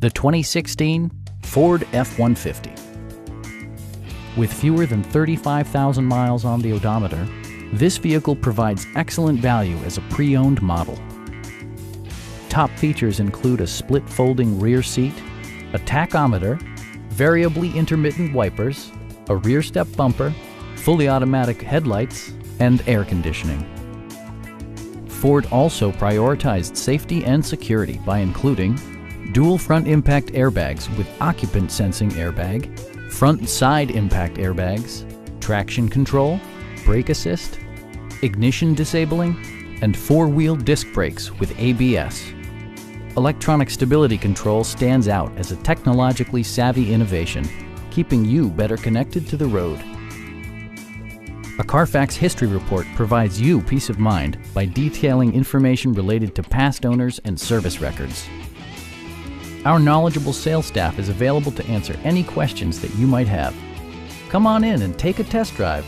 The 2016 Ford F-150. With fewer than 35,000 miles on the odometer, this vehicle provides excellent value as a pre-owned model. Top features include a split folding rear seat, a tachometer, variably intermittent wipers, a rear step bumper, fully automatic headlights, and air conditioning. Ford also prioritized safety and security by including dual front impact airbags with occupant sensing airbag, front and side impact airbags, traction control, brake assist, ignition disabling, and four-wheel disc brakes with ABS. Electronic stability control stands out as a technologically savvy innovation, keeping you better connected to the road. A Carfax history report provides you peace of mind by detailing information related to past owners and service records. Our knowledgeable sales staff is available to answer any questions that you might have. Come on in and take a test drive.